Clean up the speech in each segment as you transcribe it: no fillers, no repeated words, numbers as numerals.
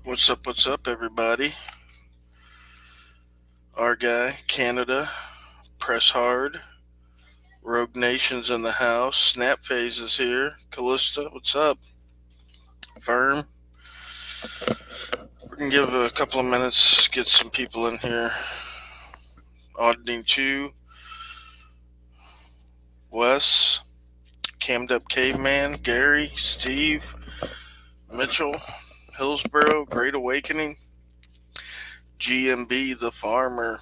What's up, everybody? Our guy, Canada, Press Hard, Rogue Nation's in the house, Snap Phase is here, Callista, what's up? Firm. We're gonna give a couple of minutes, get some people in here. Auditing 2, Wes, Cammed Up Caveman, Gary, Steve, Mitchell, Hillsboro, Great Awakening, GMB, The Farmer,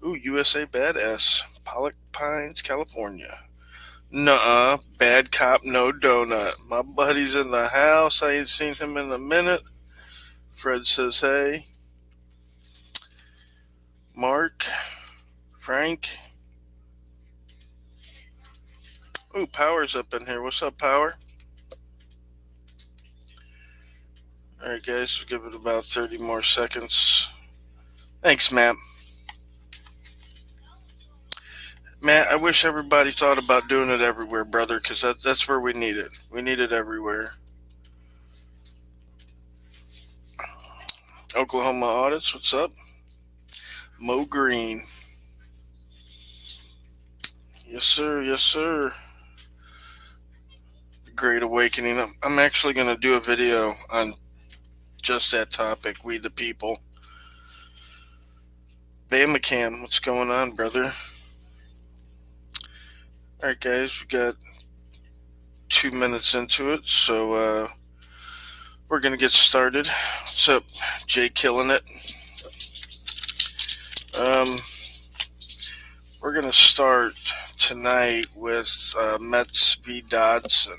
USA Badass, Pollock Pines, California. Nuh-uh, bad cop, no donut. My buddy's in the house. I ain't seen him in a minute. Fred says, hey. Mark, Frank. Ooh, Power's up in here. What's up, Power? Alright, guys, we'll give it about 30 more seconds. Thanks, Matt. Matt, I wish everybody thought about doing it everywhere, brother, because that's where we need it. We need it everywhere. Oklahoma Audits, what's up? Mo Green. Yes, sir. Yes, sir. Great Awakening. I'm actually going to do a video on just that topic, we the people. Bamacam, what's going on, brother? Alright, guys, we got 2 minutes into it, so we're going to get started. What's up, Jay killing it? We're going to start tonight with Metz v. Dodson.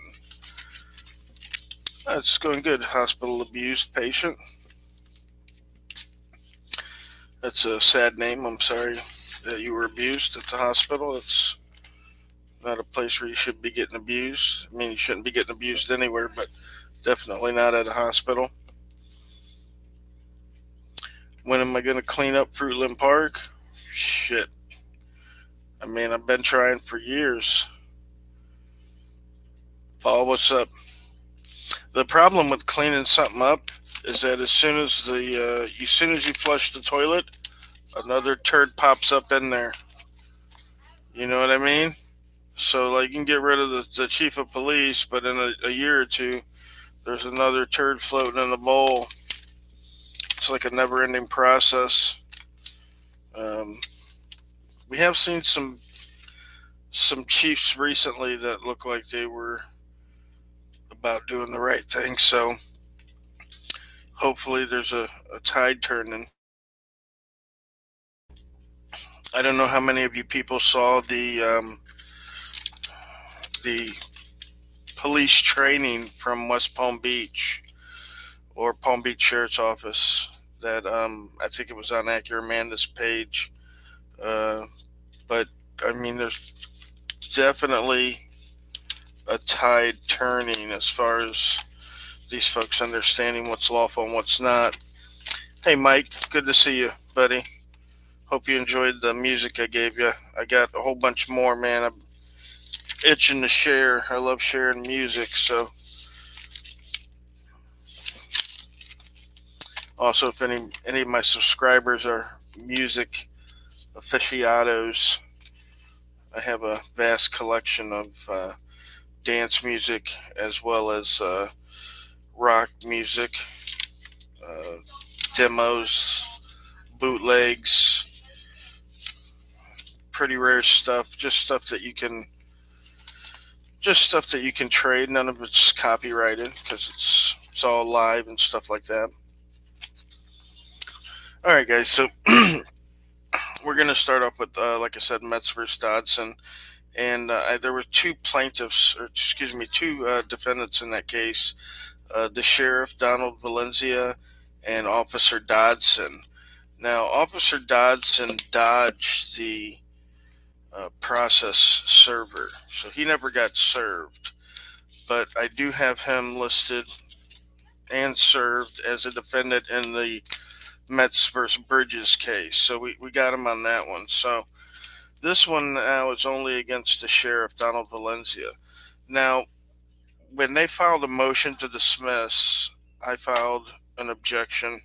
It's going good. Hospital abused patient. That's a sad name. I'm sorry that you were abused at the hospital. It's not a place where you should be getting abused. I mean, you shouldn't be getting abused anywhere, but definitely not at a hospital. When am I going to clean up Fruitland Park? Shit. I mean, I've been trying for years. Paul, what's up? The problem with cleaning something up is that as soon as you flush the toilet, another turd pops up in there. You know what I mean? So, like, you can get rid of the chief of police, but in a year or two, there's another turd floating in the bowl. It's like a never-ending process. We have seen some chiefs recently that look like they were about doing the right thing. So hopefully there's a tide turning. I don't know how many of you people saw the police training from West Palm Beach or Palm Beach Sheriff's Office. That I think it was on Amanda's page. But I mean, there's definitely a tide turning as far as these folks understanding what's lawful and what's not. Hey, Mike, good to see you, buddy. Hope you enjoyed the music I gave you. I got a whole bunch more, man. I'm itching to share. I love sharing music, so. Also, if any of my subscribers are music aficionados, I have a vast collection of dance music as well as rock music, demos, bootlegs, pretty rare stuff, just stuff that you can trade. None of it's copyrighted because it's all live and stuff like that. All right, guys. So we're gonna start off with, like I said, Metz versus Dodson, and there were two defendants in that case. The sheriff, Donald Valencia, and Officer Dodson. Now, Officer Dodson dodged the process server, so he never got served. But I do have him listed and served as a defendant in the Metz versus Bridges case. So we got him on that one. So this one now is only against the sheriff, Donald Valencia. Now, when they filed a motion to dismiss, I filed an objection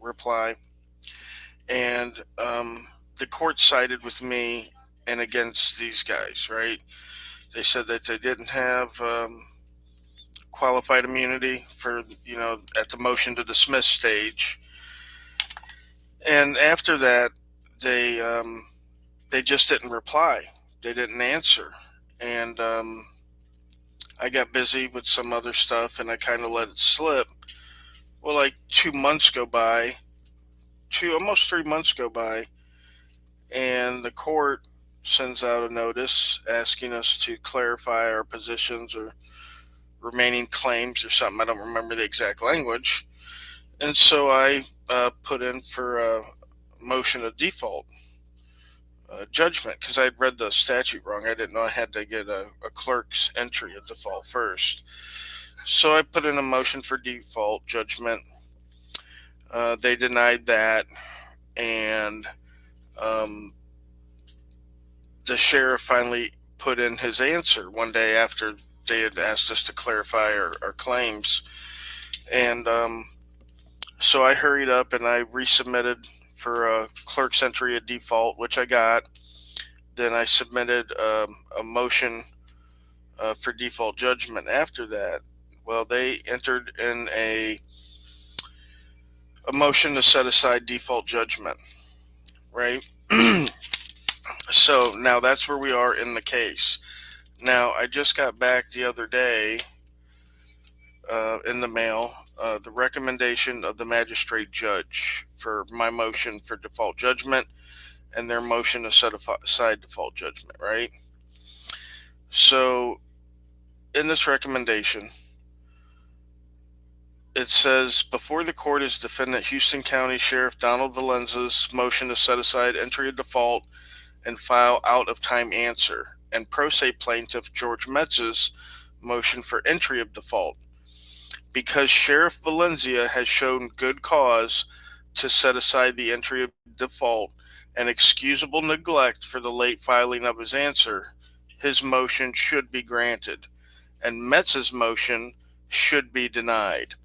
reply, and the court sided with me and against these guys, right? They said that they didn't have qualified immunity for, at the motion to dismiss stage. And after that, they they just didn't reply. They didn't answer, and I got busy with some other stuff, and I kind of let it slip. Well, like 2 months go by, almost 3 months go by, and the court sends out a notice asking us to clarify our positions or remaining claims or something. I don't remember the exact language. And so I put in for a motion of default judgment because I'd read the statute wrong. I didn't know I had to get a clerk's entry of default first. So I put in a motion for default judgment. They denied that, and the sheriff finally put in his answer one day after they had asked us to clarify our claims. And so I hurried up and I resubmitted for a clerk's entry of default, which I got. Then I submitted a motion for default judgment after that. Well, they entered in a motion to set aside default judgment, right? So now that's where we are in the case. Now, I just got back the other day in the mail the recommendation of the magistrate judge for my motion for default judgment and their motion to set aside default judgment, right? So in this recommendation, it says, before the court is defendant Houston County Sheriff Donald Valenza's motion to set aside entry of default and file out of time answer, and pro se plaintiff George Metz's motion for entry of default. Because Sheriff Valencia has shown good cause to set aside the entry of default and excusable neglect for the late filing of his answer, his motion should be granted, and Metz's motion should be denied.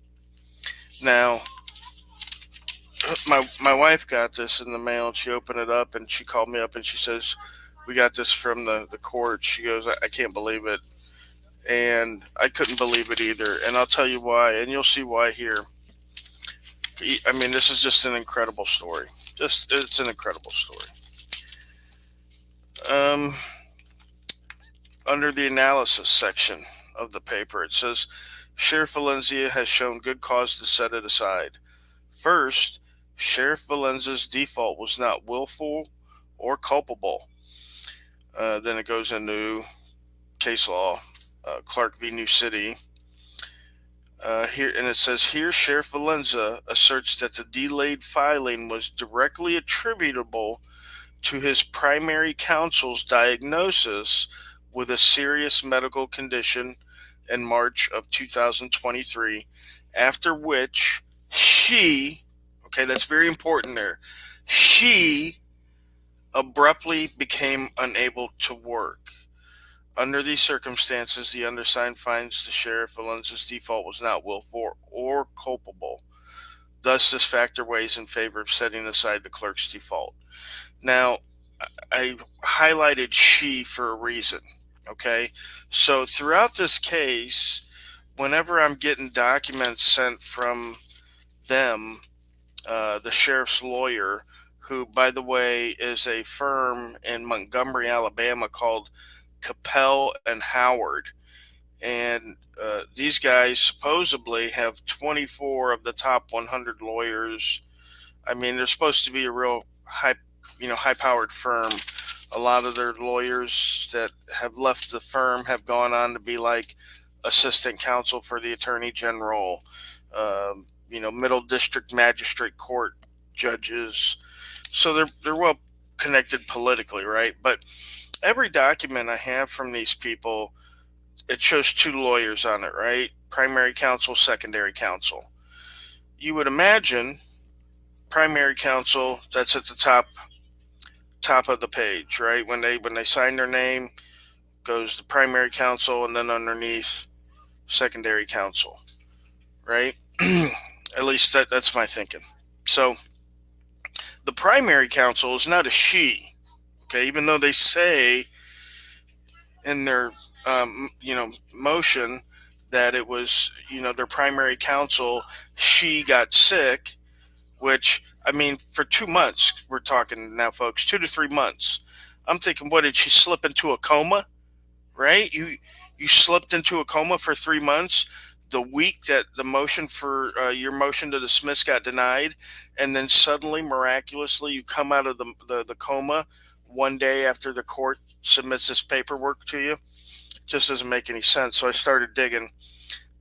Now, my wife got this in the mail, and she opened it up, and she called me up, and she says, we got this from the court. She goes, I can't believe it. And I couldn't believe it either. And I'll tell you why, and you'll see why here. I mean, this is just an incredible story. It's an incredible story. Under the analysis section of the paper, it says, Sheriff Valencia has shown good cause to set it aside. First, Sheriff Valenza's default was not willful or culpable. Then it goes into case law, Clark v. New City. Here, and it says here, Sheriff Valenza asserts that the delayed filing was directly attributable to his primary counsel's diagnosis with a serious medical condition in March of 2023, after which she, okay, that's very important there, she abruptly became unable to work. Under these circumstances, the undersigned finds the Sheriff Valenza's default was not willful or culpable. Thus, this factor weighs in favor of setting aside the clerk's default. Now, I highlighted she for a reason, okay? So throughout this case, whenever I'm getting documents sent from them, the sheriff's lawyer, who, by the way, is a firm in Montgomery, Alabama called Capel and Howard, and these guys supposedly have 24 of the top 100 lawyers. I mean, they're supposed to be a real high-powered firm. A lot of their lawyers that have left the firm have gone on to be like assistant counsel for the attorney general, middle district magistrate court judges. So they're well connected politically, right? But every document I have from these people, it shows two lawyers on it, right? Primary counsel, secondary counsel. You would imagine primary counsel, that's at the top of the page, right? When they sign their name, goes the primary counsel, and then underneath secondary counsel, right? At least that's my thinking. So the primary counsel is not a she. Okay, even though they say in their motion that it was their primary counsel, she got sick, which I mean for 2 months we're talking now, folks, 2 to 3 months. I'm thinking, what did she slip into a coma? Right? You slipped into a coma for 3 months. The week that the motion for your motion to dismiss got denied, and then suddenly, miraculously, you come out of the coma one day after the court submits this paperwork to you. Just doesn't make any sense. So I started digging.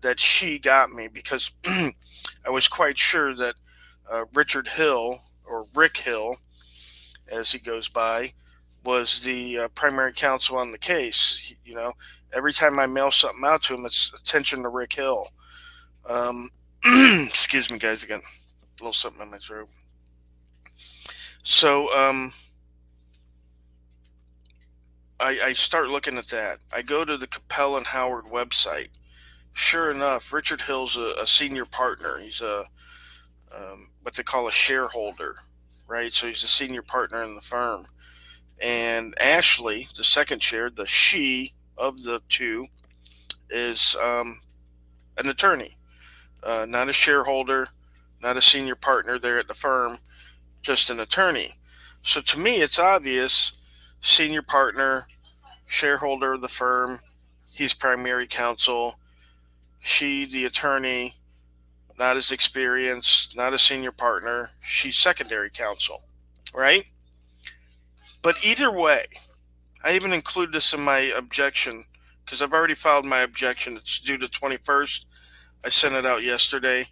That she got me because I was quite sure that Richard Hill, or Rick Hill, as he goes by, was the primary counsel on the case. Every time I mail something out to him, it's attention to Rick Hill. Excuse me, guys, again, a little something in my throat. So I start looking at that. I go to the Capel and Howard website. Sure enough, Richard Hill's a senior partner. He's what they call a shareholder, right? So he's a senior partner in the firm. And Ashley, the second chair, the she of the two, is an attorney, not a shareholder, not a senior partner there at the firm, just an attorney. So to me, it's obvious: senior partner, shareholder of the firm, he's primary counsel. She, the attorney, not as experienced, not a senior partner. She's secondary counsel, right? But either way, I even include this in my objection because I've already filed my objection. It's due the 21st. I sent it out yesterday.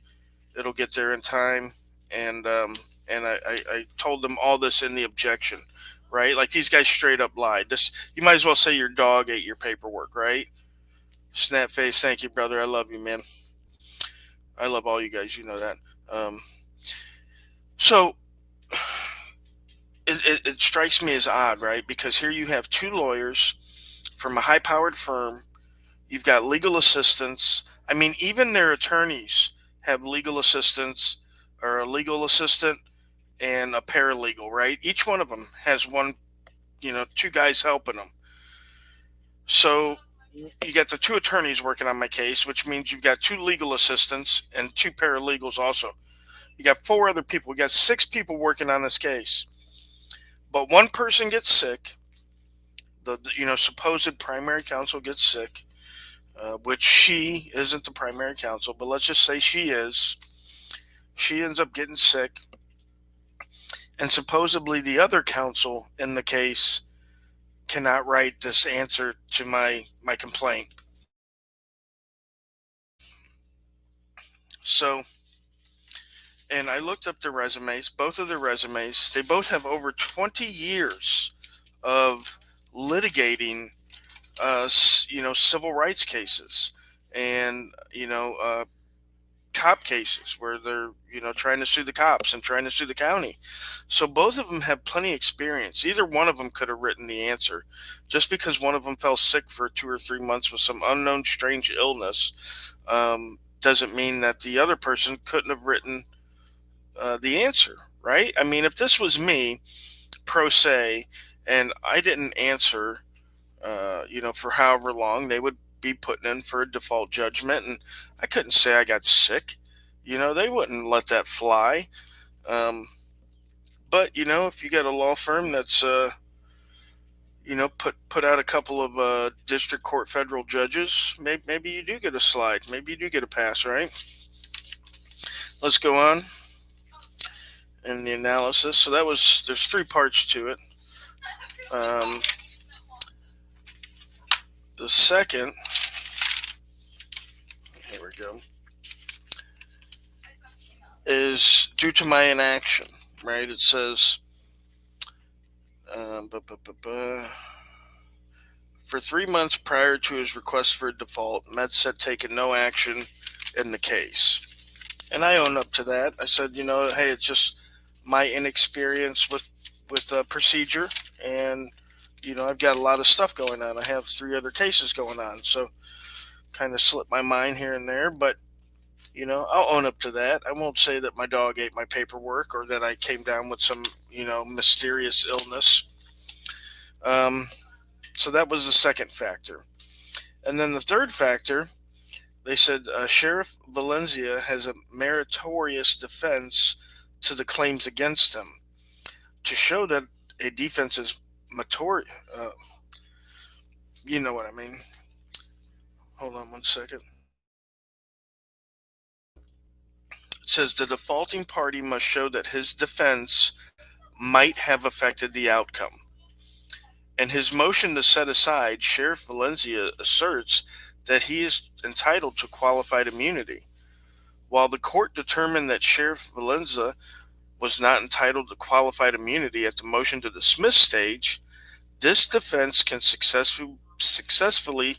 It'll get there in time. And I told them all this in the objection, right? Like, these guys straight up lied. This, you might as well say your dog ate your paperwork, right? Snap face, thank you, brother. I love you, man. I love all you guys. You know that. So it strikes me as odd, right? Because here you have two lawyers from a high-powered firm. You've got legal assistants. I mean, even their attorneys have legal assistants, or a legal assistant and a paralegal, right? Each one of them has one, two guys helping them. So you got the two attorneys working on my case, which means you've got two legal assistants and two paralegals also. You got four other people. We got 6 people working on this case. But one person gets sick. The supposed primary counsel gets sick, which she isn't the primary counsel, but let's just say she is. She ends up getting sick, and supposedly the other counsel in the case cannot write this answer to my complaint. So, and I looked up their resumes, both of their resumes. They both have over 20 years of litigating, civil rights cases, and cop cases where they're trying to sue the cops and trying to sue the county. So both of them have plenty of experience. Either one of them could have written the answer. Just because one of them fell sick for 2 or 3 months with some unknown strange illness, doesn't mean that the other person couldn't have written the answer, right? I mean, if this was me, pro se, and I didn't answer, for however long, they would be putting in for a default judgment, and I couldn't say I got sick. They wouldn't let that fly. But if you got a law firm that's put out a couple of district court federal judges, maybe you do get a slide. Maybe you do get a pass, right? Let's go on in the analysis. So there's 3 parts to it. The second, here we go, is due to my inaction, right? It says, for 3 months prior to his request for a default, Metz had taken no action in the case. And I own up to that. I said, hey, it's just my inexperience with procedure, and I've got a lot of stuff going on. I have 3 other cases going on, so kind of slipped my mind here and there. But I'll own up to that. I won't say that my dog ate my paperwork or that I came down with some, mysterious illness. Um, so that was the second factor. And then the third factor, they said Sheriff Valencia has a meritorious defense to the claims against him. To show that a defense is mature, uh, you know what I mean. Hold on one second. It says the defaulting party must show that his defense might have affected the outcome. In his motion to set aside, Sheriff Valencia asserts that he is entitled to qualified immunity. While the court determined that Sheriff Valencia was not entitled to qualified immunity at the motion to dismiss stage, this defense can successfully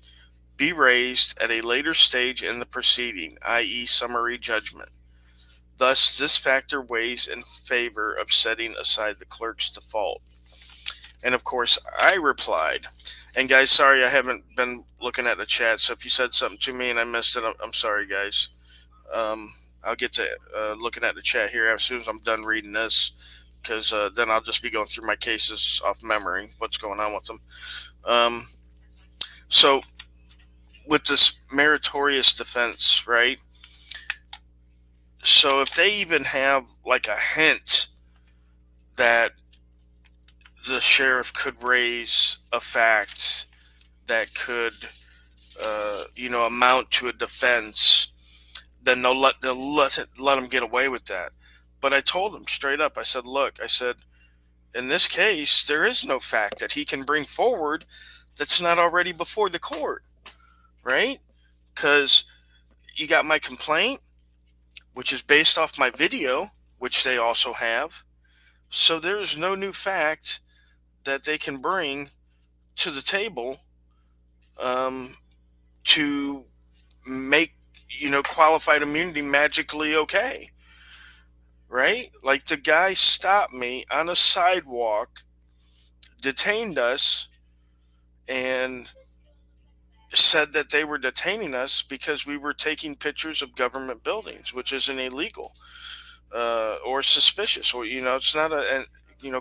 be raised at a later stage in the proceeding, i.e., summary judgment. Thus, this factor weighs in favor of setting aside the clerk's default. And of course, I replied, and guys, sorry I haven't been looking at the chat, so if you said something to me and I missed it, I'm sorry, guys. I'll get to looking at the chat here as soon as I'm done reading this, because then I'll just be going through my cases off memory, what's going on with them. So, with this meritorious defense, right? So, if they even have like a hint that the sheriff could raise a fact that could, amount to a defense, then they'll let them get away with that. But I told them straight up. I said, look, in this case, there is no fact that he can bring forward that's not already before the court, right? Because you got my complaint, which is based off my video, which they also have. So there is no new fact that they can bring to the table to make qualified immunity magically okay, right? Like the guy stopped me on a sidewalk, detained us, and said that they were detaining us because we were taking pictures of government buildings, which isn't illegal or suspicious, or it's not a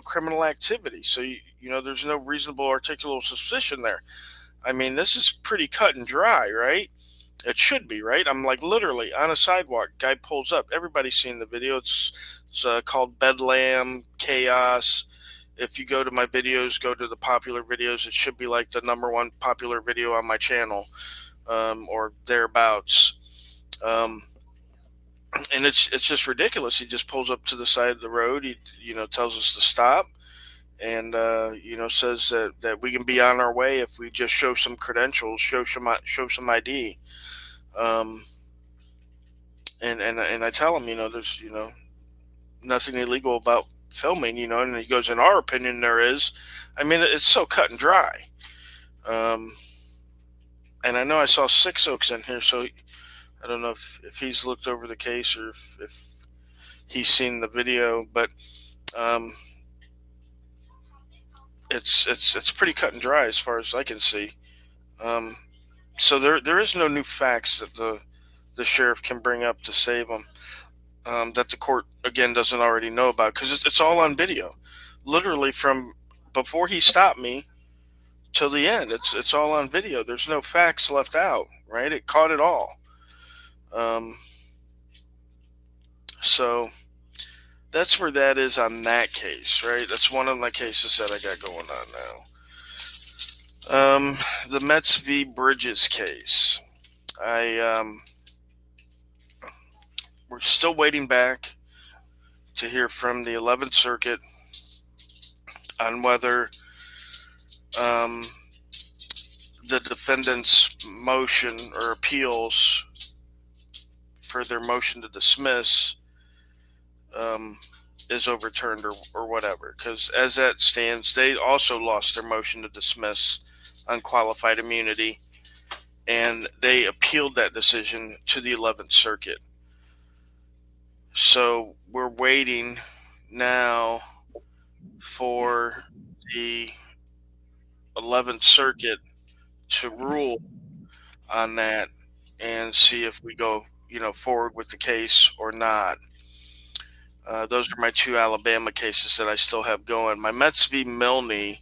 criminal activity. So there's no reasonable articulable suspicion there. I mean, this is pretty cut and dry, right? It should be, right? I'm like literally on a sidewalk. Guy pulls up. Everybody's seen the video. It's called Bedlam Chaos. If you go to my videos, go to the popular videos. It should be like the #1 popular video on my channel, or thereabouts. And it's just ridiculous. He just pulls up to the side of the road. He tells us to stop, and says that we can be on our way if we just show some credentials, show some ID. And I tell him, there's nothing illegal about filming, and he goes, in our opinion, there is. I mean, it's so cut and dry. And I know I saw Six Oaks in here, so I don't know if he's looked over the case or if he's seen the video, but it's pretty cut and dry as far as I can see. So there is no new facts that the sheriff can bring up to save him, that the court again doesn't already know about, because it's all on video, literally from before he stopped me till the end. It's all on video. There's no facts left out, right? It caught it all. So that's where that is on that case, right? That's one of my cases that I got going on now. The Metz v. Bridges case. We're still waiting back to hear from the 11th Circuit on whether the defendant's motion or appeals for their motion to dismiss is overturned or whatever. Because as that stands, they also lost their motion to dismiss on qualified immunity, and they appealed that decision to the 11th Circuit. So we're waiting now for the 11th Circuit to rule on that and see if we go forward with the case or not. Those are my two Alabama cases that I still have going. My Mets v. Milne.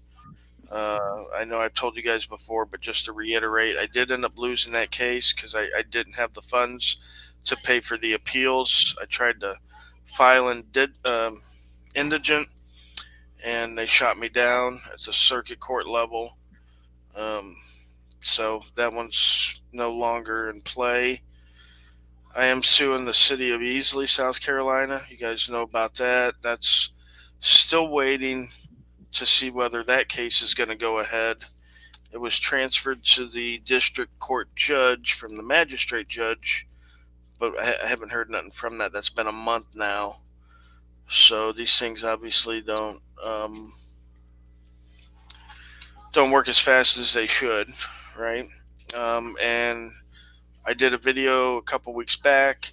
I know I've told you guys before, but just to reiterate, I did end up losing that case because I didn't have the funds to pay for the appeals. I tried to file indigent, and they shot me down at the circuit court level. Um, so that one's no longer in play. I am suing the city of Easley, South Carolina. You guys know about that. That's still waiting to see whether that case is going to go ahead. It was transferred to the district court judge from the magistrate judge, but I haven't heard nothing from that. That's been a month now. So these things obviously don't work as fast as they should, right? And I did a video a couple weeks back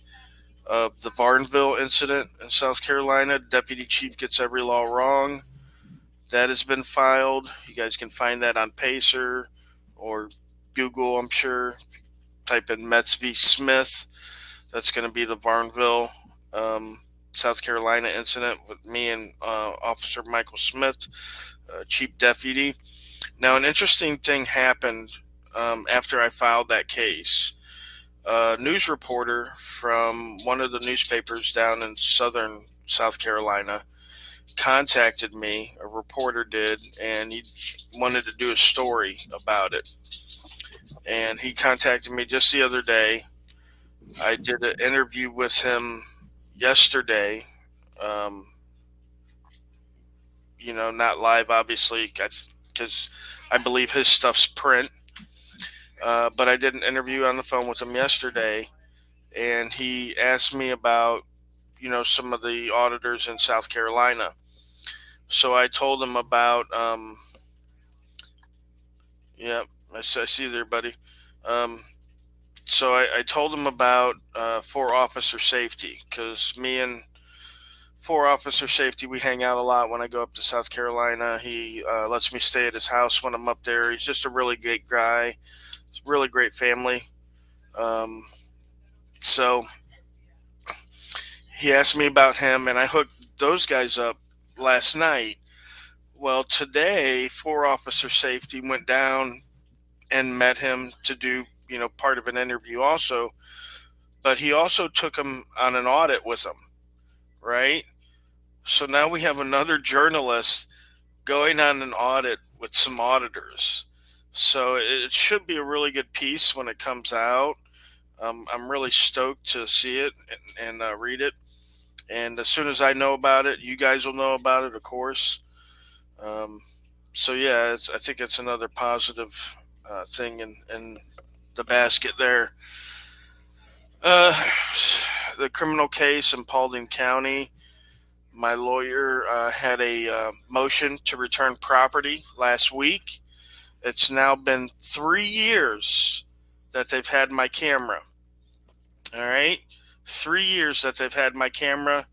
of the Barnville incident in South Carolina. Deputy chief gets every law wrong. That has been filed. You guys can find that on Pacer or Google, I'm sure. Type in Metz v. Smith. That's going to be the Barnville, um, South Carolina incident with me and Officer Michael Smith, chief deputy. Now, an interesting thing happened after I filed that case. A news reporter from one of the newspapers down in southern South Carolina contacted me, a reporter did, and he wanted to do a story about it. And he contacted me just the other day. I did an interview with him yesterday. Um, not live, obviously, because I believe his stuff's print. But I did an interview on the phone with him yesterday, and he asked me about, some of the auditors in South Carolina. So I told him about, yeah, I see you there, buddy. Um, so I told him about four officer safety because me and four officer safety, we hang out a lot when I go up to South Carolina. He lets me stay at his house when I'm up there. He's just a really great guy, really great family. Um, so he asked me about him, and I hooked those guys up last night. Well, today, four officer safety went down and met him to do, part of an interview also. But he also took him on an audit with him, right? So now we have another journalist going on an audit with some auditors. So it should be a really good piece when it comes out. I'm really stoked to see it and read it. And as soon as I know about it, you guys will know about it, of course. Um, so yeah, I think it's another positive thing in the basket there. Uh, the criminal case in Paulding County. My lawyer had a motion to return property last week. It's now been 3 years that they've had my camera. All right. 3 years that they've had my camera.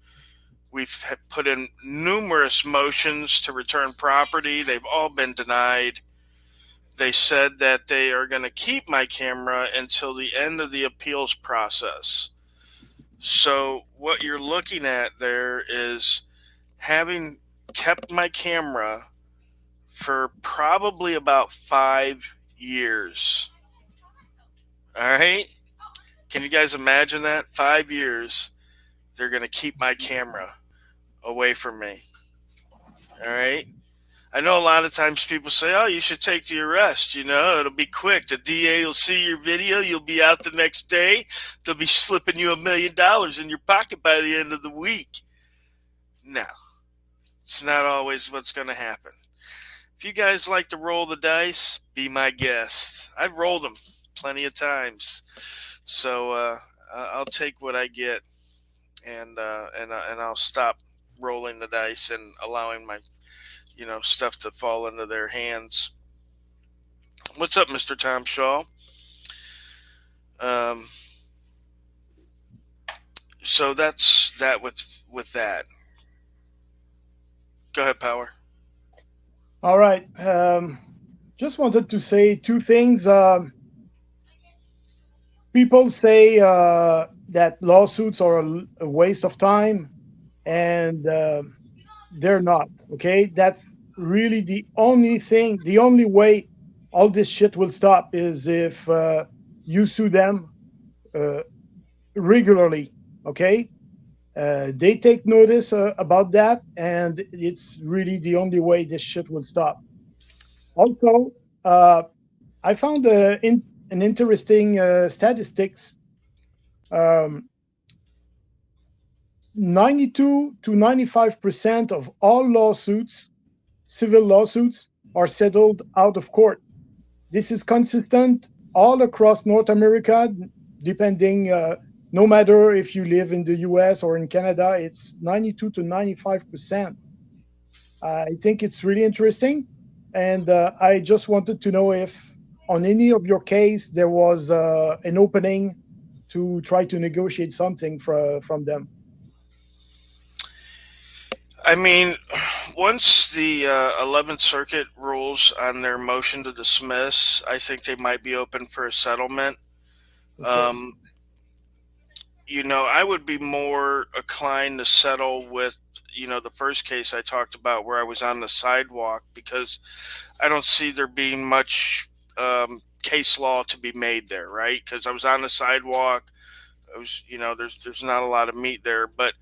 We've put in numerous motions to return property. They've all been denied. They said that they are going to keep my camera until the end of the appeals process. So, what you're looking at there is having kept my camera for probably about 5 years. All right. Can you guys imagine that? 5 years, they're going to keep my camera away from me. All right. I know a lot of times people say, oh, you should take the arrest. It'll be quick. The DA will see your video. You'll be out the next day. They'll be slipping you $1 million in your pocket by the end of the week. No, it's not always what's going to happen. If you guys like to roll the dice, be my guest. I've rolled them plenty of times. So I'll take what I get, and I'll stop rolling the dice and allowing my stuff to fall into their hands. What's up, Mr. Tom Shaw? Um, so that's that with that. Go ahead, Power. All right. Just wanted to say two things. People say that lawsuits are a waste of time, and they're not. Okay, that's really the only thing, the only way all this shit will stop is if you sue them uh, regularly. Okay, they take notice about that, and it's really the only way this shit will stop. Also, uh, I found an interesting statistics. Um, 92 to 95% of all lawsuits, civil lawsuits, are settled out of court. This is consistent all across North America, depending, no matter if you live in the US or in Canada, it's 92 to 95%. I think it's really interesting. And I just wanted to know if on any of your case there was an opening to try to negotiate something from them. I mean, once the 11th Circuit rules on their motion to dismiss, I think they might be open for a settlement. Okay. Um, I would be more inclined to settle with, the first case I talked about where I was on the sidewalk, because I don't see there being much case law to be made there, right? Because I was on the sidewalk. I was, there's not a lot of meat there. But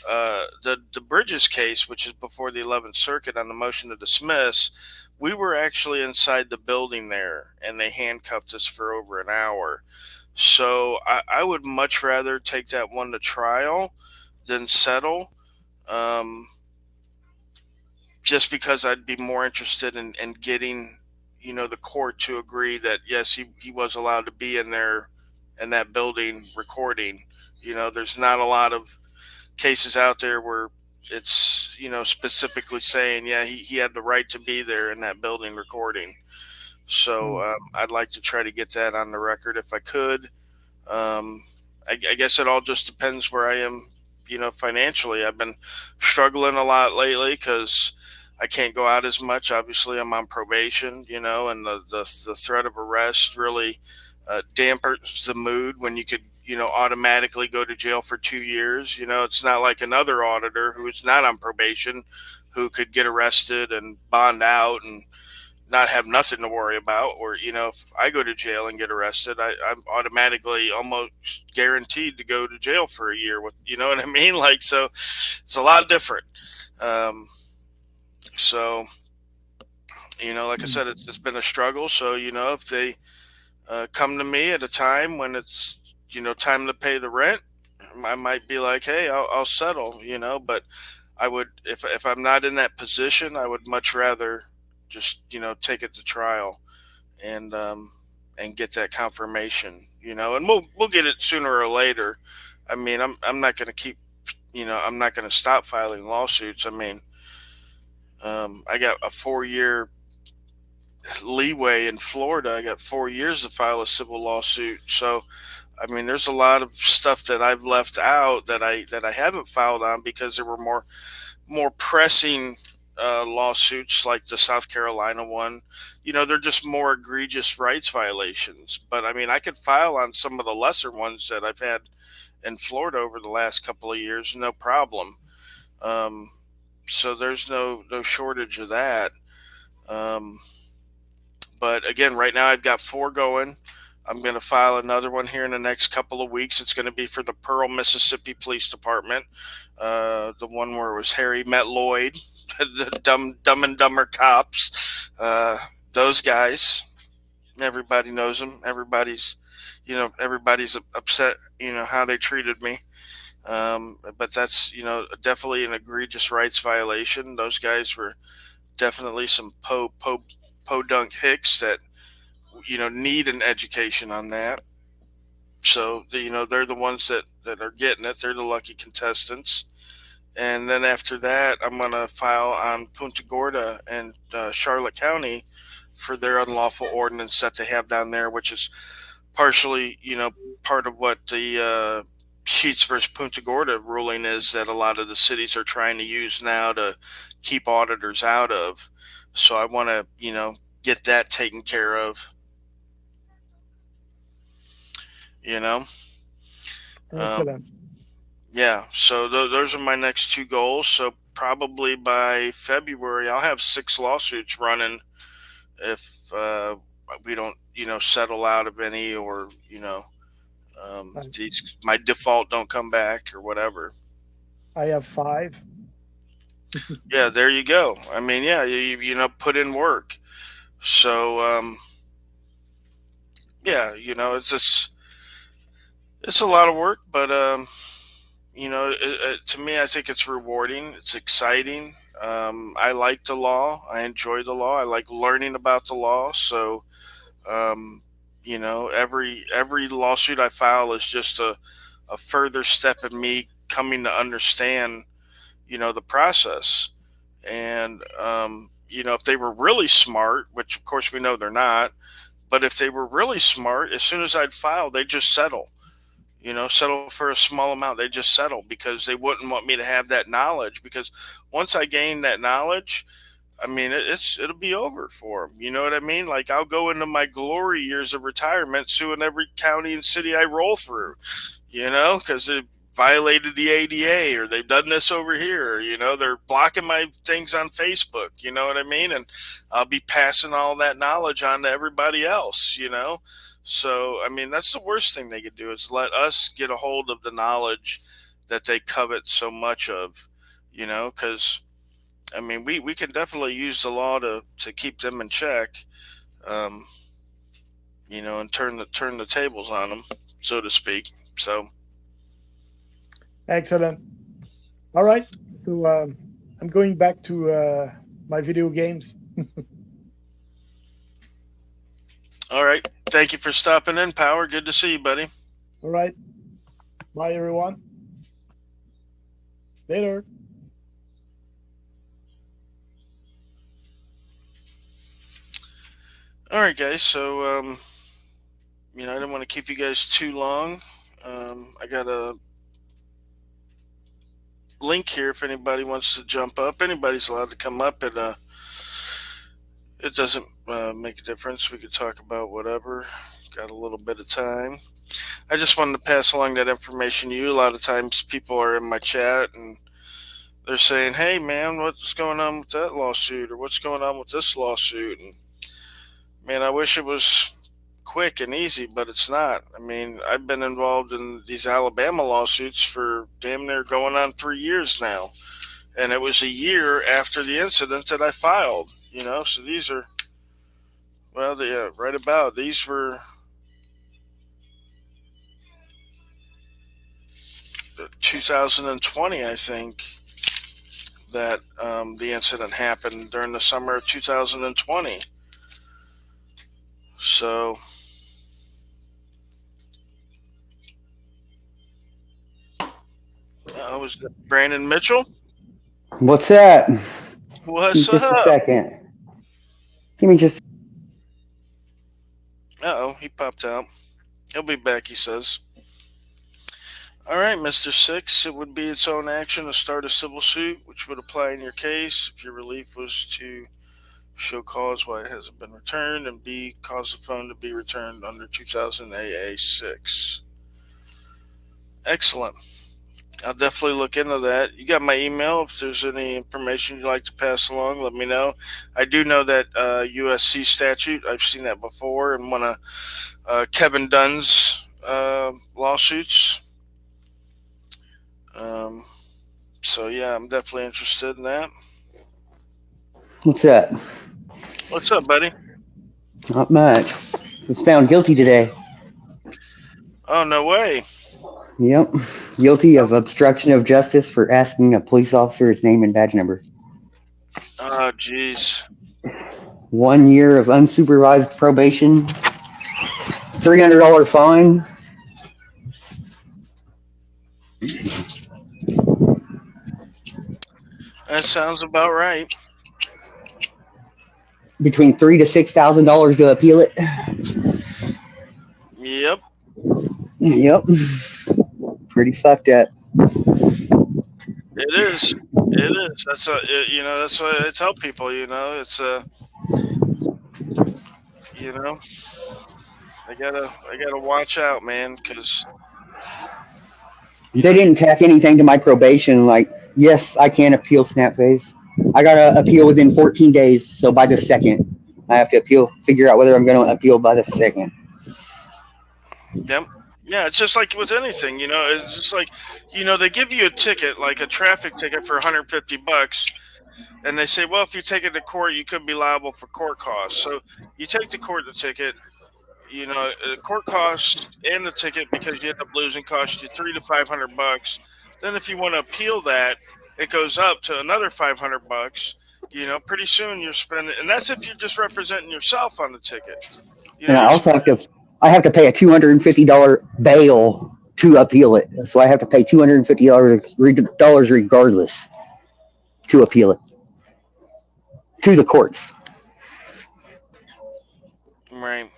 the Bridges case, which is before the 11th Circuit on the motion to dismiss, we were actually inside the building there, and they handcuffed us for over an hour. So I would much rather take that one to trial than settle. Um, just because I'd be more interested in getting, the court to agree that yes, he was allowed to be in there in that building recording. There's not a lot of cases out there where it's, specifically saying, yeah, he had the right to be there in that building recording. So Mm. I'd like to try to get that on the record if I could. I guess it all just depends where I am, financially. I've been struggling a lot lately because I can't go out as much. Obviously, I'm on probation, and the threat of arrest really dampers the mood when you could, automatically go to jail for 2 years. It's not like another auditor who is not on probation who could get arrested and bond out and not have nothing to worry about. Or, if I go to jail and get arrested, I'm automatically almost guaranteed to go to jail for a year. With, you know what I mean? Like, so it's a lot different. Um, so, like I Mm. said, it's been a struggle. So, if they come to me at a time when it's, time to pay the rent, I might be like, hey, I'll settle, but I would, if I'm not in that position, I would much rather just, take it to trial and and get that confirmation, and we'll get it sooner or later. I mean, I'm not going to keep, I'm not going to stop filing lawsuits. I mean, I got a 4 year leeway in Florida. I got 4 years to file a civil lawsuit. So, I mean, there's a lot of stuff that I've left out that I haven't filed on because there were more pressing lawsuits like the South Carolina one. They're just more egregious rights violations. But I mean, I could file on some of the lesser ones that I've had in Florida over the last couple of years, no problem. Um, so there's no shortage of that. Um, but again, right now I've got four going. I'm going to file another one here in the next couple of weeks. It's going to be for the Pearl, Mississippi Police Department, the one where it was Harry met Lloyd, the Dumb and Dumber cops. Those guys, everybody knows them. Everybody's upset. How they treated me. But that's definitely an egregious rights violation. Those guys were definitely some podunk hicks that need an education on that. So they're the ones that are getting it. They're the lucky contestants. And then after that, I'm gonna file on Punta Gorda and Charlotte County for their unlawful ordinance that they have down there, which is partially part of what the Sheets versus Punta Gorda ruling is, that a lot of the cities are trying to use now to keep auditors out of. So I want to get that taken care of. You know. Um, Excellent. yeah, so those are my next two goals. So probably by February, I'll have six lawsuits running if we don't, settle out of any, or Nice. these my default don't come back or whatever. I have five. Yeah, there you go. I mean, yeah, put in work. So yeah, it's a lot of work, but to me, I think it's rewarding. It's exciting. I like the law. I enjoy the law. I like learning about the law. So um, every lawsuit I file is just a further step in me coming to understand, the process. And if they were really smart, which of course we know they're not, but if they were really smart, as soon as I'd file, they'd just settle. Settle for a small amount. They just settle because they wouldn't want me to have that knowledge. Because once I gain that knowledge, I mean, it'll be over for them. You know what I mean? Like I'll go into my glory years of retirement suing every county and city I roll through. Because they violated the ADA, or they've done this over here. They're blocking my things on Facebook. You know what I mean? And I'll be passing all that knowledge on to everybody else. So I mean, that's the worst thing they could do is let us get a hold of the knowledge that they covet so much of. Because I mean, we can definitely use the law to keep them in check, um, and turn the tables on them, so to speak. So, Excellent. All right. So I'm going back to my video games. all right. Thank you for stopping in, Power. Good to see you, buddy. All right. Bye, everyone. Later. All right, guys. So, I didn't want to keep you guys too long. I got a link here if anybody wants to jump up. Anybody's allowed to come up. It doesn't make a difference. We could talk about whatever. Got a little bit of time. I just wanted to pass along that information to you. A lot of times people are in my chat and they're saying, "Hey, man, what's going on with that lawsuit, or what's going on with this lawsuit?" And man, I wish it was quick and easy, but it's not. I mean, I've been involved in these Alabama lawsuits for damn near going on 3 years now, and it was a year after the incident that I filed. So these are, well, yeah, right about these were 2020, I think, that the incident happened during the summer of 2020. So, was that Brandon Mitchell? What's that? Give me What's just a up? second. Give me just. Uh oh, he popped out. He'll be back, he says. All right, Mr. Six, it would be its own action to start a civil suit, which would apply in your case if your relief was to show cause why it hasn't been returned, and B, cause the phone to be returned under 2000 AA6. Excellent. I'll definitely look into that. You got my email. If there's any information you'd like to pass along, let me know. I do know that USC statute. I've seen that before in one of Kevin Dunn's lawsuits. Um, so yeah, I'm definitely interested in that. What's that? What's up, buddy? Not much. Was found guilty today. Oh, no way. Yep. Guilty of obstruction of justice for asking a police officer his name and badge number. Oh, jeez. 1 year of unsupervised probation. $300 fine. That sounds about right. Between $3,000 to $6,000 to appeal it. Yep. Yep. Pretty fucked up. It is. It is. That's what I tell people. It's you know, I gotta watch out, man, because You They know, didn't tack anything to my probation. Like, yes, I can appeal snap phase. I got to appeal within 14 days. So by the second, I have to appeal, figure out whether I'm going to appeal by the second. yep. Yeah, it's just like with anything, it's just like, they give you a ticket, like a traffic ticket for 150 bucks, and they say, well, if you take it to court, you could be liable for court costs. So you take the court the ticket, court costs and the ticket because you end up losing cost you 300 to 500 bucks. Then if you want to appeal that, it goes up to another 500 bucks. Pretty soon you're spending, and that's if you're just representing yourself on the ticket. And I You're also have spending. to, I have to pay a $250 bail to appeal it. So I have to pay $250 regardless to appeal it to the courts. Right.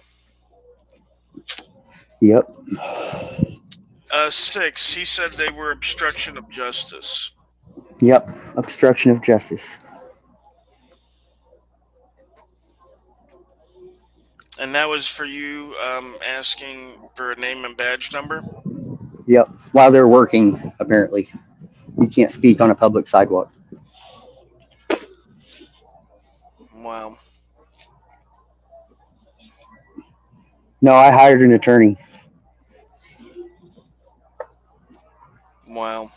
Yep. 6. He said they were obstruction of justice, Yep. Obstruction of justice. and that was for you asking for a name and badge number. Yep. While they're working, apparently. You can't speak on a public sidewalk. Wow. No, I hired an attorney. Wow.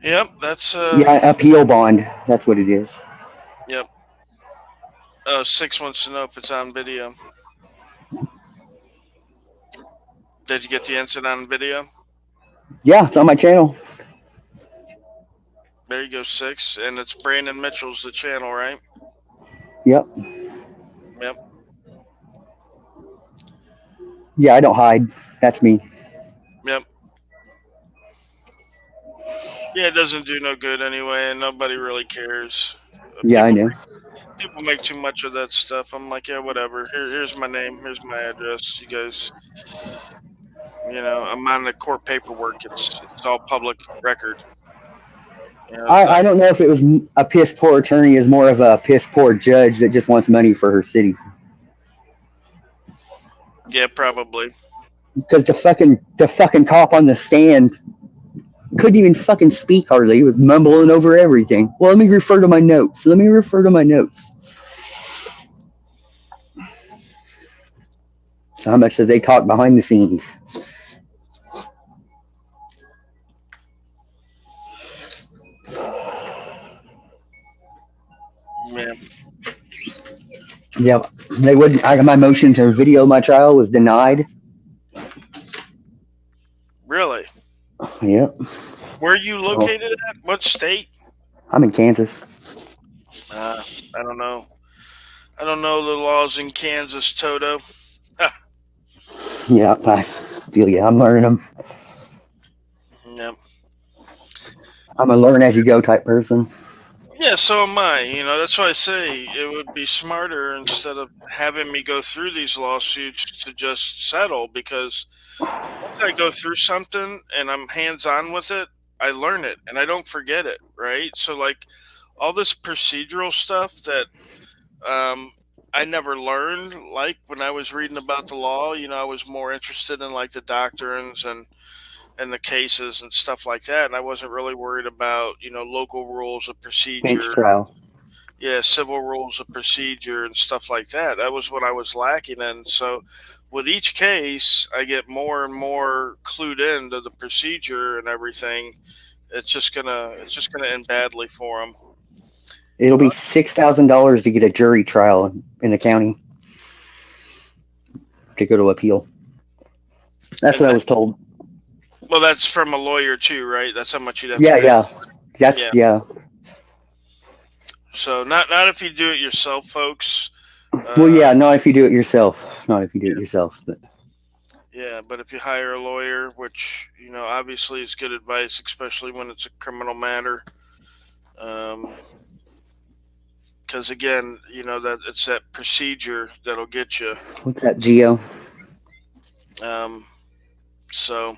Yep. That's Yeah, appeal bond. That's what it is. Yep. 6 wants to know if it's on video. Did you get the incident on video? Yeah, it's on my channel. There you go, 6. And it's Brandon Mitchell's the channel, right? Yep. Yep. Yeah, I don't hide. That's me. Yep. Yeah, it doesn't do no good anyway, and nobody really cares. Yeah, I know. People make too much of that stuff. I'm like, yeah, whatever. Here's my name. Here's my address. You guys, I'm on the court paperwork. It's all public record. I don't know if it was a piss poor attorney is more of a piss poor judge that just wants money for her city. Yeah, probably. Because the fucking cop on the stand couldn't even fucking speak hardly. He was mumbling over everything. Well, let me refer to my notes. So how much did they talk behind the scenes? Yeah. Yep. They wouldn't. My motion to video my trial was denied. Really? Yep. Where are you So located at? What state? I'm in Kansas. I don't know. I don't know the laws in Kansas, Toto. Yeah, I feel you. I'm learning them. Yep. I'm a learn as you go type person. Yeah, so am I. That's why I say it would be smarter instead of having me go through these lawsuits to just settle, because once I go through something and I'm hands on with it, I learn it and I don't forget it, right? So, like, all this procedural stuff that I never learned, like when I was reading about the law, I was more interested in like the doctrines and the cases and stuff like that. And I wasn't really worried about, local rules of Bench procedure. trial. Yeah, civil rules of procedure and stuff like that. That was what I was lacking in. So with each case, I get more and more clued into the procedure and everything. It's just gonna end badly for them. It'll be $6,000 to get a jury trial in the county to go to appeal. That's And what I that, was told. well, that's from a lawyer too, right? That's how much you'd have to Yeah, pay. yeah. That's Yeah. yeah. So not if you do it yourself, folks. Well, Uh, yeah. Not if you do it yourself. Not if you do it yeah, yourself. But yeah. But if you hire a lawyer, which obviously is good advice, especially when it's a criminal matter. Because again, that it's that procedure that'll get you. what's that, Geo? Um, so,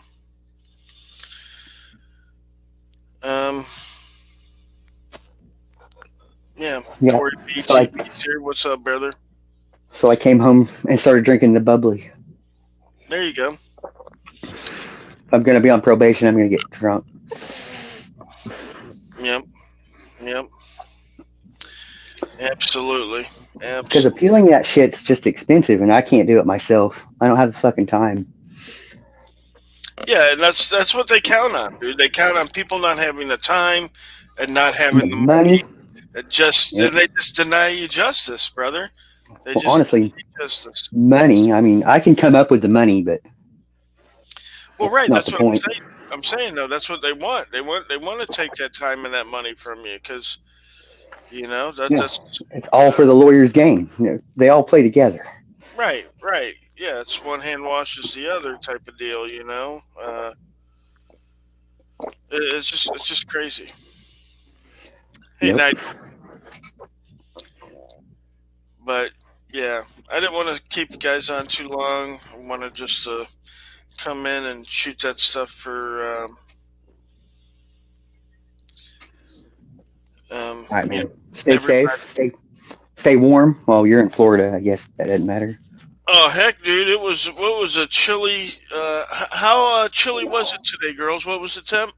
um, yeah, Yeah. Corey So I Beats here. What's up, brother? so I came home and started drinking the bubbly. There you go. I'm going to be on probation. I'm going to get drunk Yep. Yep. Absolutely. because Absolutely. appealing that shit's just expensive, and I can't do it myself. I don't have the fucking time. Yeah, and that's what they count on, dude. They count on people not having the time and not having The the money. money. And Yep. they just deny you justice, brother. They Well, just honestly, deny you justice. money. I mean, I can come up with the money, but Well, that's right. not That's the what I'm point. saying. I'm saying though, that's what they want. They want to take that time and that money from you because Yeah, that's it's you all know for the lawyer's gain. They all play together. right, right. Yeah, it's one hand washes the other type of deal. It's just crazy. Hey, Yep. Nigel, but yeah, I didn't want to keep you guys on too long. I wanted just to come in and shoot that stuff for All right, yeah, man. Stay safe. everybody. Stay warm. Well, you're in Florida. I guess that doesn't matter. Oh heck, dude! It was what was a chilly? How chilly was it today, girls? What was the temp?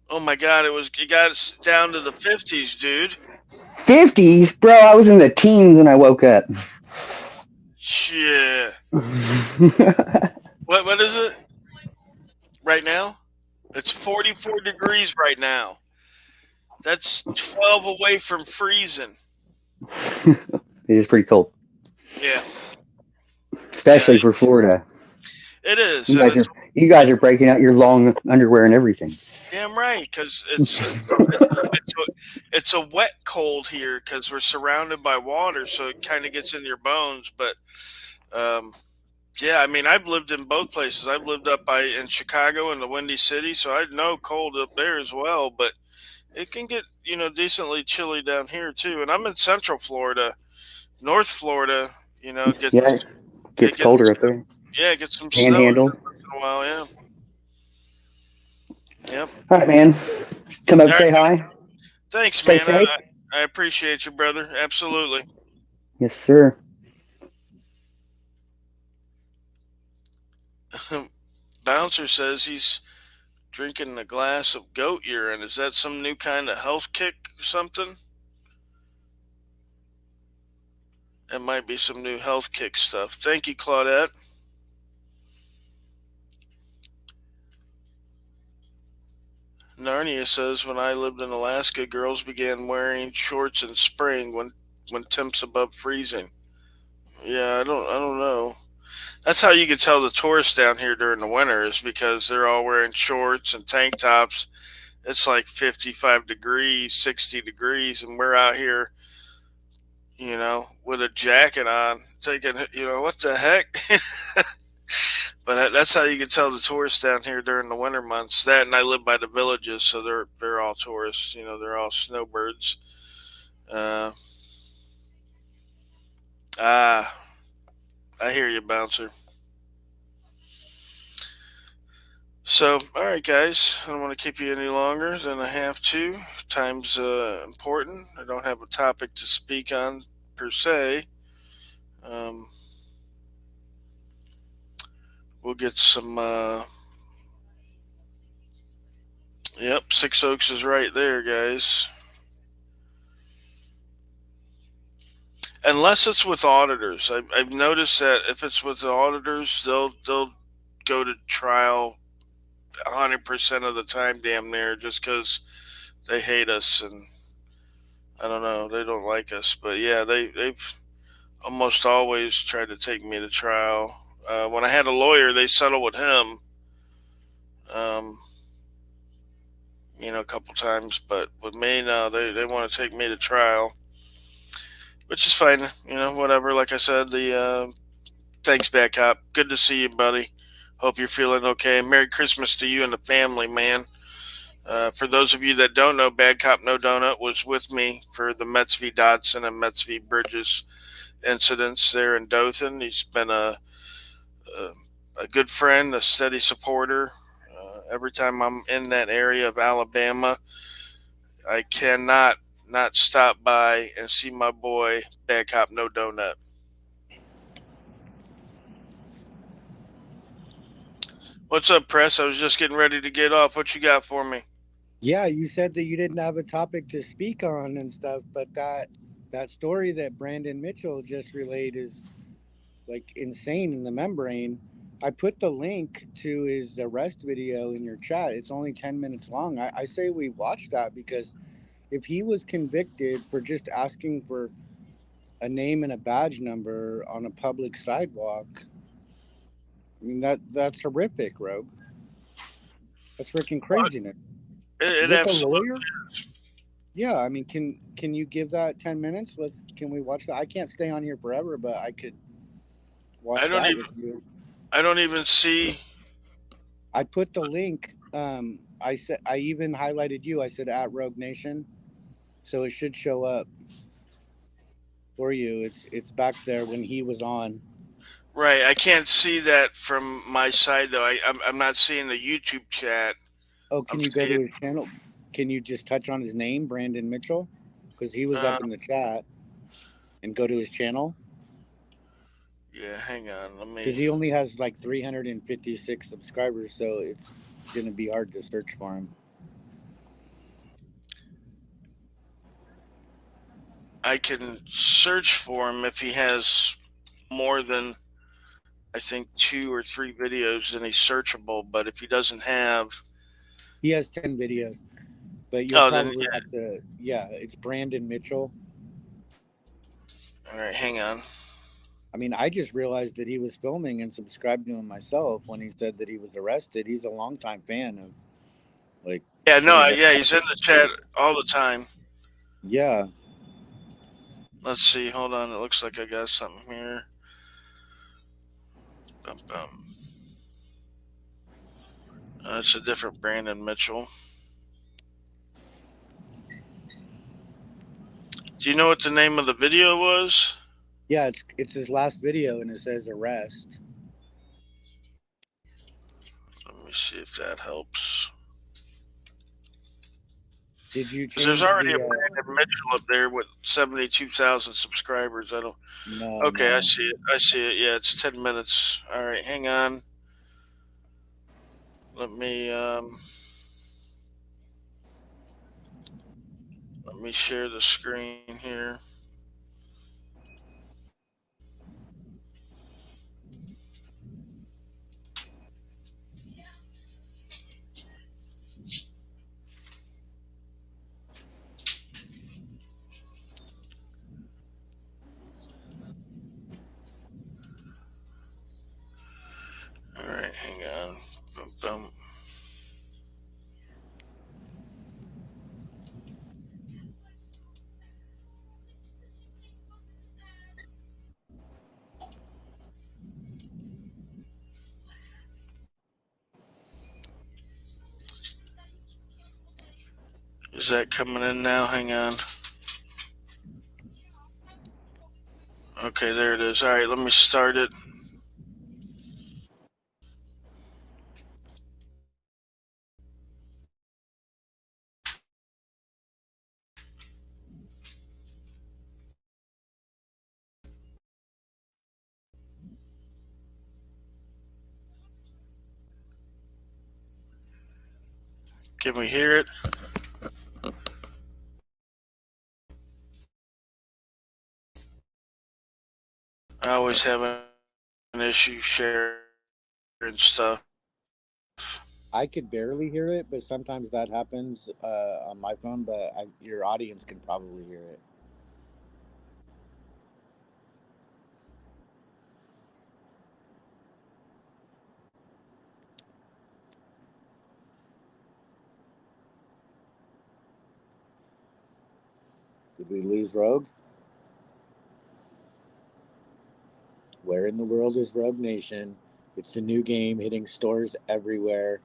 Oh my god, it got us down to the 50s, dude. 50s, bro. I was in the teens when I woke up. Shit. What is it right now? It's 44 degrees right now. That's 12 away from freezing. It is pretty cold, Yeah, yeah, especially for Florida. it is, You and guys it's are you guys are breaking out your long underwear and everything. damn right because it's a wet cold here because we're surrounded by water, so it kind of gets in your bones. But um, yeah, I mean, I've lived in both places. I've lived up by in Chicago in the Windy City, so I know cold up there as well. But it can get decently chilly down here too. And I'm in Central Florida, North Florida. Yeah, it It gets gets colder up there. yeah, it gets some snow every Panhandle. once in a while. Yeah, yep. All right, man. Come All up, right, say hi. thanks, Stay man. safe. I appreciate you, brother. Absolutely. Yes, sir. Bouncer says he's drinking a glass of goat urine. Is that some new kind of health kick or something? It might be some new health kick stuff. Thank you, Claudette. Narnia says when I lived in Alaska, girls began wearing shorts in spring when temps above freezing. Yeah, I don't know. That's how you can tell the tourists down here during the winter is because they're all wearing shorts and tank tops. It's like 55 degrees, 60 degrees, and we're out here, with a jacket on, thinking, what the heck? But that's how you can tell the tourists down here during the winter months. That, and I live by the villages, so they're all tourists. They're all snowbirds. Uh, ah, I hear you, bouncer. So, all right, guys, I don't want to keep you any longer than I have to. Time's important. I don't have a topic to speak on per se. Um, we'll get some. Yep, Six Oaks is right there, guys. Unless it's with auditors, I've noticed that if it's with the auditors, they'll go to trial 100% of the time, damn near, just because they hate us and I don't know, they don't like us. But yeah, they've almost always tried to take me to trial. When I had a lawyer, they settled with him, um, a couple times. But with me, no, they want to take me to trial, which is fine. Whatever. Like I said, the thanks, Bad Cop. Good to see you, buddy. Hope you're feeling okay. Merry Christmas to you and the family, man. For those of you that don't know, Bad Cop No Donut was with me for the Mets v. Dodson and Mets v. Bridges incidents there in Dothan. He's been a, a good friend, a steady supporter. Every time I'm in that area of Alabama, I cannot not stop by and see my boy, Bad Cop No Donut. What's up, press? I was just getting ready to get off. What you got for me? Yeah, you said that you didn't have a topic to speak on and stuff, but that story that Brandon Mitchell just relayed is like insane in the membrane. I put the link to his arrest video in your chat. It's only 10 minutes long. I say we watch that because if he was convicted for just asking for a name and a badge number on a public sidewalk, I mean that's horrific, Rogue. That's freaking What? craziness. It With a absolutely lawyer? is. Yeah, I mean, can you give that 10 minutes? Can we watch that? I can't stay on here forever, but I could I watch don't that even with you. I don't even see. I put the link. I said I even highlighted you. I said at Rogue Nation, so it should show up for you. It's back there when he was on. Right, I can't see that from my side though. I'm not seeing the YouTube chat. Oh, I'm can you go seeing. to his channel? Can you just touch on his name, Brandon Mitchell, because he was Uh, up in the chat, and go to his channel yeah, hang on. Let because me. he only has like 356 subscribers, so it's gonna be hard to search for him. I can search for him if he has more than I think 2 or 3 videos, then he's searchable. But if he doesn't have, He has 10 videos, but you'll oh, then probably have to. Yeah, it's Brandon Mitchell. all right, hang on. I mean, I just realized that he was filming and subscribed to him myself when he said that he was arrested. He's a longtime fan of like Yeah, no, pretty much. yeah, he's in the chat all the time. Yeah, Let's see. Hold on. It looks like I got something here. Bum, bum. It's a different Brandon Mitchell. Do you know what the name of the video was? yeah. It's his last video and it says arrest. Let me see if that helps. Did you Because there's change already a the? Brandon Mitchell up there with 72,000 subscribers. I don't. No, Okay, I no. see it. I see it. Yeah, it's 10 minutes. All right, hang on. Let me let me share the screen here. All right, hang on. Bum, bum. Is that coming in now? Hang on. Okay, there it is. All right, let me start it. Can we hear it? I always have an issue sharing stuff. I could barely hear it, but sometimes that happens on my phone. But your audience can probably hear it. Did we lose Rogue? Where in the world is Rogue Nation? It's a new game hitting stores everywhere,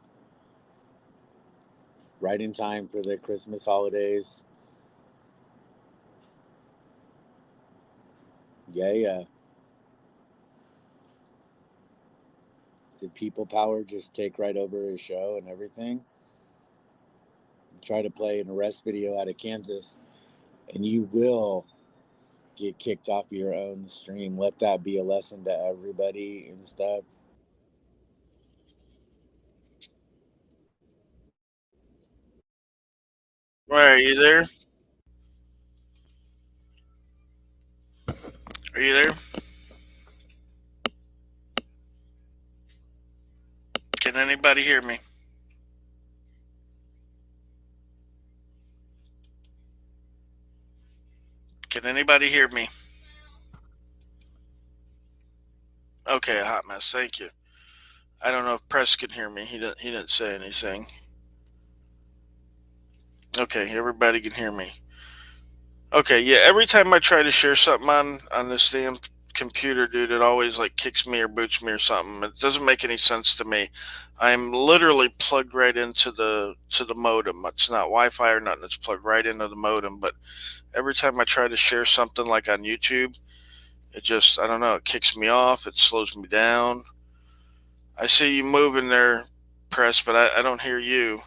right in time for the Christmas holidays. Yeah, yeah. Did People Power just take right over his show and everything? Try to play an arrest video out of Kansas, and you will get kicked off your own stream. Let that be a lesson to everybody and stuff. Why are you there? Are you there? Can anybody hear me? Can anybody hear me? Okay, a hot mess. Thank you. I don't know if Press can hear me. He didn't say anything. Okay, everybody can hear me. Okay, yeah. Every time I try to share something on this damn computer, dude, it always like kicks me or boots me or something. It doesn't make any sense to me. I'm literally plugged right into the modem. It's not Wi-Fi or nothing. It's plugged right into the modem. But every time I try to share something like on YouTube, it just I don't know. It kicks me off. It slows me down. I see you moving there, Press, but I don't hear you.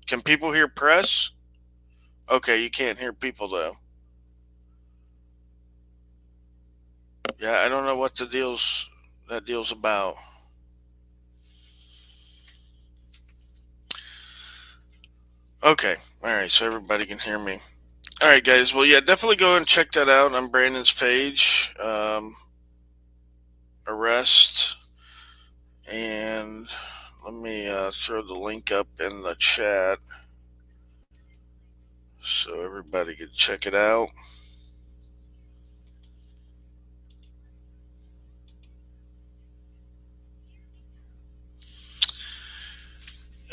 Can people hear Press? Okay, you can't hear people though. Yeah, I don't know what the deal's about. Okay, all right, so everybody can hear me. All right, guys. Well, yeah, definitely go and check that out on Brandon's page. Arrest, and let me throw the link up in the chat so everybody can check it out.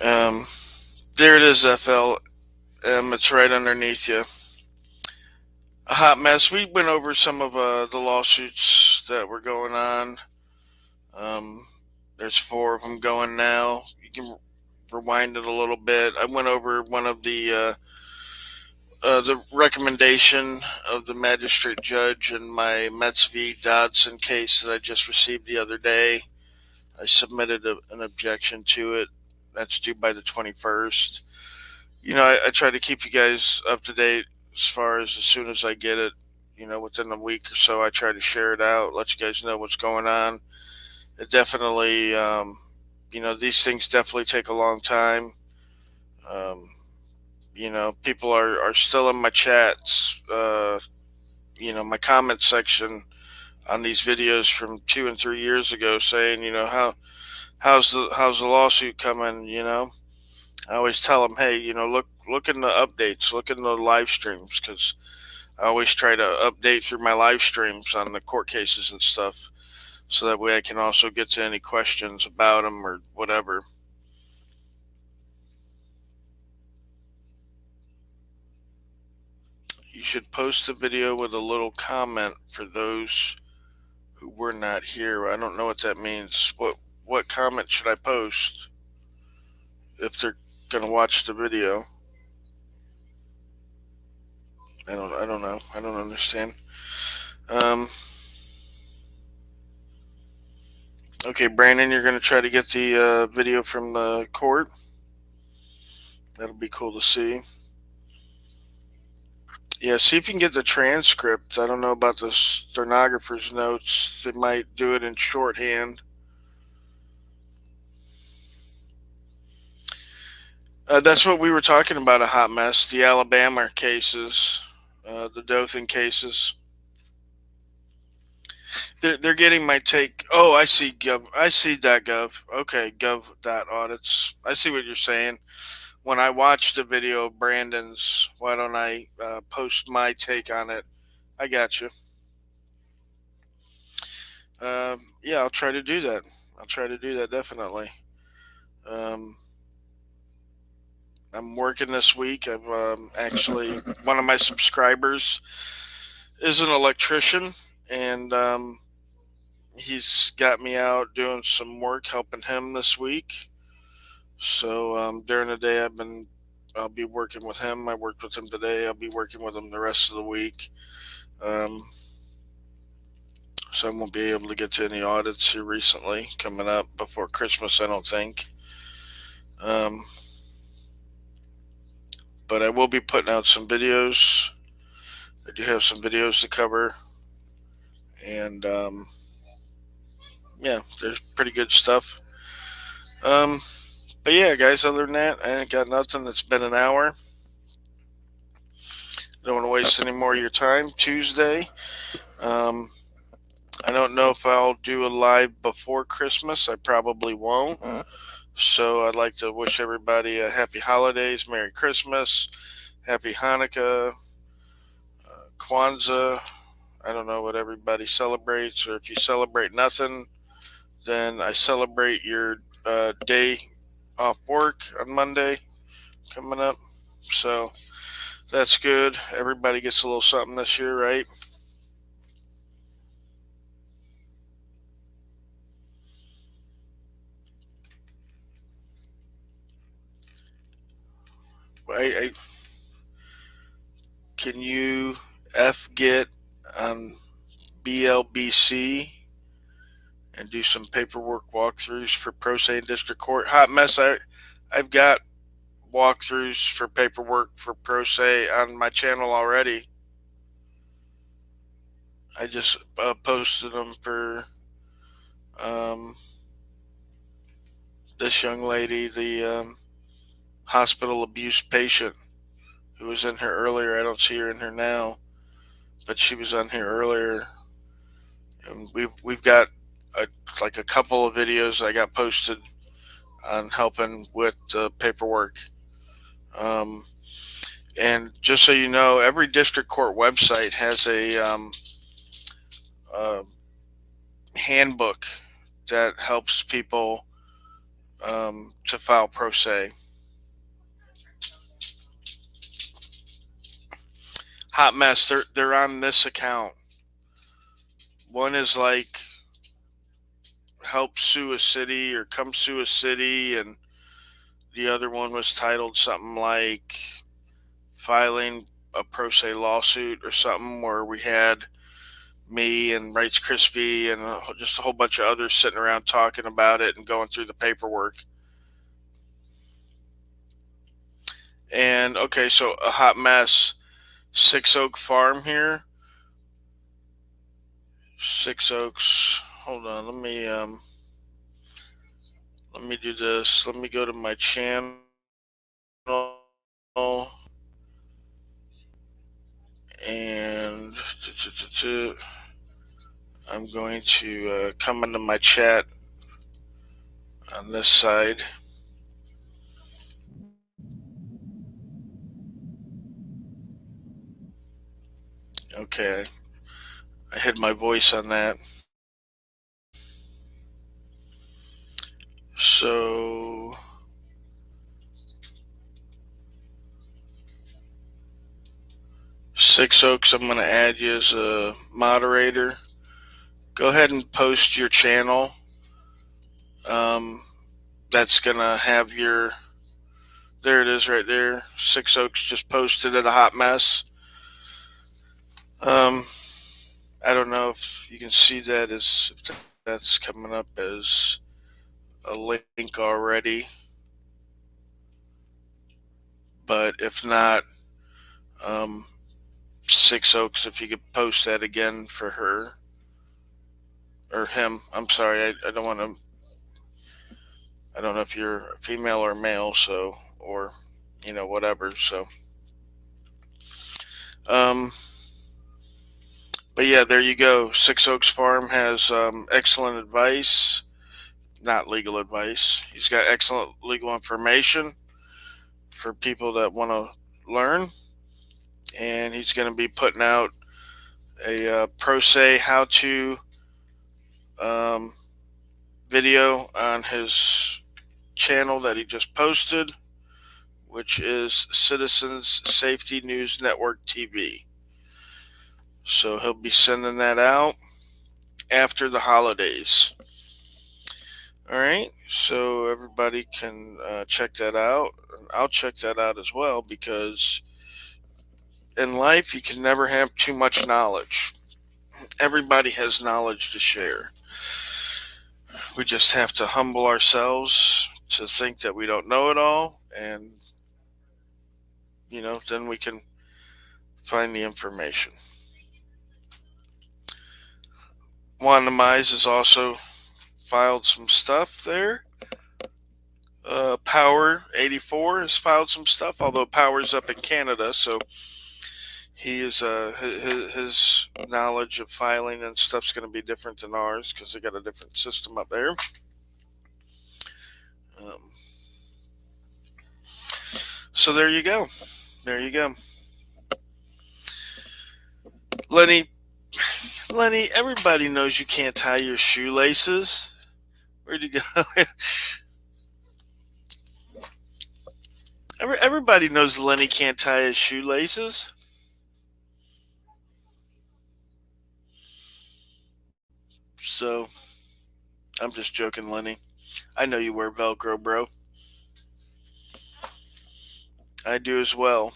Um, there it is, FL. It's right underneath you. A hot mess. We went over some of the lawsuits that were going on. Um, there's four of them going now. You can rewind it a little bit. I went over one of the recommendation of the magistrate judge in my Metz v. Dodson case that I just received the other day. I submitted an objection to it. That's due by the 21st. I try to keep you guys up to date as soon as I get it. Within a week or so, I try to share it out, let you guys know what's going on. It definitely, these things definitely take a long time. Um, people are still in my chats, my comment section on these videos from 2 and 3 years ago saying, how's the lawsuit coming, I always tell them, hey, look in the updates, look in the live streams, because I always try to update through my live streams on the court cases and stuff, so that way I can also get to any questions about them or whatever. You should post a video with a little comment for those who were not here. I don't know what that means. What comment should I post if they're gonna watch the video? I don't know. I don't understand. Um, okay, Brandon, you're gonna try to get the video from the court. That'll be cool to see. Yeah, see if you can get the transcript. I don't know about the stenographer's notes. They might do it in shorthand. That's what we were talking about, a hot mess. The Alabama cases, the Dothan cases. They're getting my take. Oh, I see gov. I see that gov. Okay, gov dot audits. I see what you're saying. When I watch the video of Brandon's, why don't I post my take on it? I got you. Yeah, I'll try to do that. I'll try to do that definitely. Um, I'm working this week. I've actually one of my subscribers is an electrician, and he's got me out doing some work helping him this week. So during the day, I'll be working with him. I worked with him today. I'll be working with him the rest of the week. Um, so I won't be able to get to any audits here recently coming up before Christmas. I don't think. Um, but I will be putting out some videos. I do have some videos to cover, and yeah, there's pretty good stuff. Um, but yeah, guys, other than that, I ain't got nothing. It's been an hour. I don't want to waste any more of your time. Tuesday. Um, I don't know if I'll do a live before Christmas. I probably won't. So I'd like to wish everybody a happy holidays, Merry Christmas, Happy Hanukkah, Kwanzaa. I don't know what everybody celebrates, or if you celebrate nothing, then I celebrate your day off work on Monday coming up. So that's good. Everybody gets a little something this year, right? I can you get on BLBC and do some paperwork walkthroughs for pro se in district court? Hot mess. I've got walkthroughs for paperwork for pro se on my channel already. I just posted them for um, this young lady, the hospital abuse patient who was in here earlier. I don't see her in here now, but she was on here earlier. And we've got a, like a couple of videos I got posted on helping with paperwork. Um, and just so you know, every district court website has a handbook that helps people to file pro se. Hot mess. They're on this account. One is like help sue a city or come sue a city, and the other one was titled something like filing a pro se lawsuit or something, where we had me and Rights Crispy and just a whole bunch of others sitting around talking about it and going through the paperwork. And okay, so a hot mess. Six Oak Farm here. Six Oaks. Hold on, let me do this. Let me go to my channel. And I'm going to come into my chat on this side. Okay, I hid my voice on that. So Six Oaks, I'm going to add you as a moderator. Go ahead and post your channel. That's going to have your, there it is right there. Six Oaks just posted it, a hot mess. I don't know if you can see that, if that's coming up as a link already. But if not, um, Six Oaks, if you could post that again for her or him. I'm sorry, I don't want to. I don't know if you're a female or male, so or whatever. So, um, but yeah, there you go. Six Oaks Farm has excellent advice, not legal advice. He's got excellent legal information for people that want to learn, and he's going to be putting out a pro se how to um, video on his channel that he just posted, which is Citizens Safety News Network TV. So he'll be sending that out after the holidays. All right, so everybody can check that out. I'll check that out as well, because in life you can never have too much knowledge. Everybody has knowledge to share. We just have to humble ourselves to think that we don't know it all, and then we can find the information. Wanda Mize has also filed some stuff there. Power 84 has filed some stuff, although Power's up in Canada, so he is his knowledge of filing and stuff's going to be different than ours because they got a different system up there. Um, so there you go. There you go. Lenny, everybody knows you can't tie your shoelaces. Where'd you go? Everybody knows Lenny can't tie his shoelaces. So, I'm just joking, Lenny. I know you wear Velcro, bro. I do as well.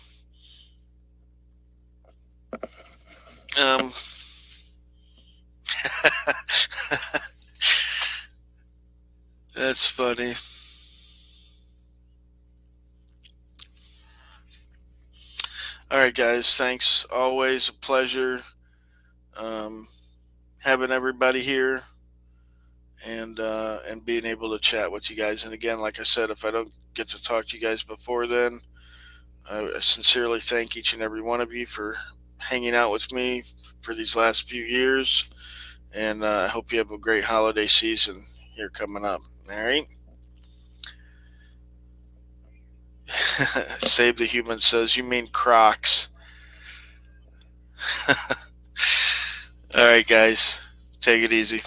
Um, that's funny. All right, guys. Thanks. Always a pleasure um, having everybody here and being able to chat with you guys. And again, like I said, if I don't get to talk to you guys before then, I sincerely thank each and every one of you for hanging out with me for these last few years. And I hope you have a great holiday season here coming up. All right. Save the Human says, you mean Crocs. All right, guys. Take it easy.